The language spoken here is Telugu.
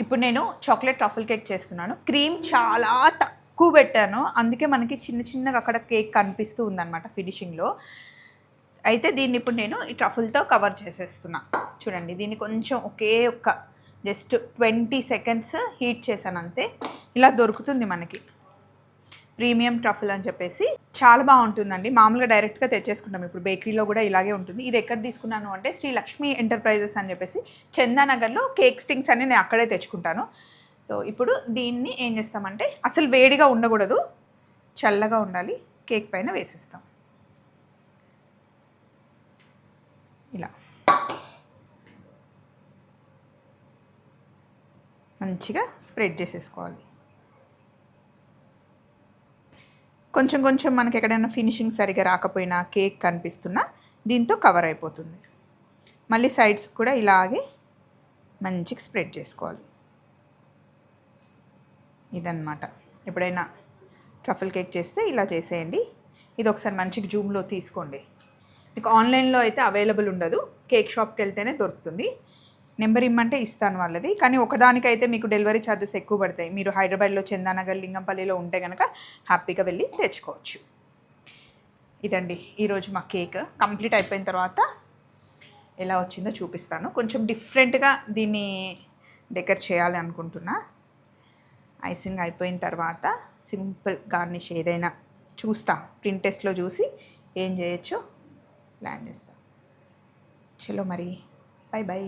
ఇప్పుడు నేను చాక్లెట్ ట్రఫుల్ కేక్ చేస్తున్నాను. క్రీమ్ చాలా తక్కువ పెట్టాను, అందుకే మనకి చిన్నగా అక్కడ కేక్ కనిపిస్తూ ఉందన్నమాట ఫినిషింగ్లో. అయితే దీన్ని ఇప్పుడు నేను ఈ ట్రఫుల్తో కవర్ చేసేస్తున్నా. చూడండి, దీన్ని కొంచెం ఒక్క జస్ట్ 20 సెకండ్స్ హీట్ చేశాను అంతే. ఇలా దొరుకుతుంది మనకి ప్రీమియం ట్రఫుల్ అని చెప్పేసి. చాలా బాగుంటుందండి. మామూలుగా డైరెక్ట్గా తెచ్చేసుకుంటాం, ఇప్పుడు బేకరీలో కూడా ఇలాగే ఉంటుంది. ఇది ఎక్కడ తీసుకున్నాను అంటే శ్రీ లక్ష్మి ఎంటర్ప్రైజెస్ అని చెప్పేసి చందానగర్లో కేక్స్ థింగ్స్ అన్ని నేను అక్కడే తెచ్చుకుంటాను. సో ఇప్పుడు దీన్ని ఏం చేస్తామంటే, అసలు వేడిగా ఉండకూడదు, చల్లగా ఉండాలి. కేక్ పైన వేసేస్తాం ఇలా. మంచిగా స్ప్రెడ్ చేసేసుకోవాలి. కొంచెం మనకి ఎక్కడైనా ఫినిషింగ్ సరిగా రాకపోయినా, కేక్ కనిపిస్తున్నా దీంతో కవర్ అయిపోతుంది. మళ్ళీ సైడ్స్ కూడా ఇలాగే మంచిగా స్ప్రెడ్ చేసుకోవాలి. ఇదన్నమాట. ఎప్పుడైనా ట్రఫుల్ కేక్ చేస్తే ఇలా చేసేయండి. ఇది ఒకసారి మంచిగా జూమ్లో తీసుకోండి. మీకు ఆన్లైన్లో అయితే అవైలబుల్ ఉండదు, కేక్ షాప్కి వెళ్తేనే దొరుకుతుంది. నెంబర్ ఇమ్మంటే ఇస్తాను వాళ్ళది, కానీ ఒకదానికైతే మీకు డెలివరీ ఛార్జెస్ ఎక్కువ పడతాయి. మీరు హైదరాబాద్లో చందానగర్, లింగంపల్లిలో ఉంటే కనుక హ్యాపీగా వెళ్ళి తెచ్చుకోవచ్చు. ఇదండి ఈరోజు మా కేక్. కంప్లీట్ అయిపోయిన తర్వాత ఎలా వచ్చిందో చూపిస్తాను. కొంచెం డిఫరెంట్గా దీన్ని డెకర్ చేయాలి అనుకుంటున్నా. ఐసింగ్ అయిపోయిన తర్వాత సింపుల్ గార్నిష్ ఏదైనా చూస్తా, ప్రింటెస్ట్లో చూసి ఏం చేయొచ్చో ప్లాన్ చేస్తా. చలో మరి, బాయ్ బాయ్.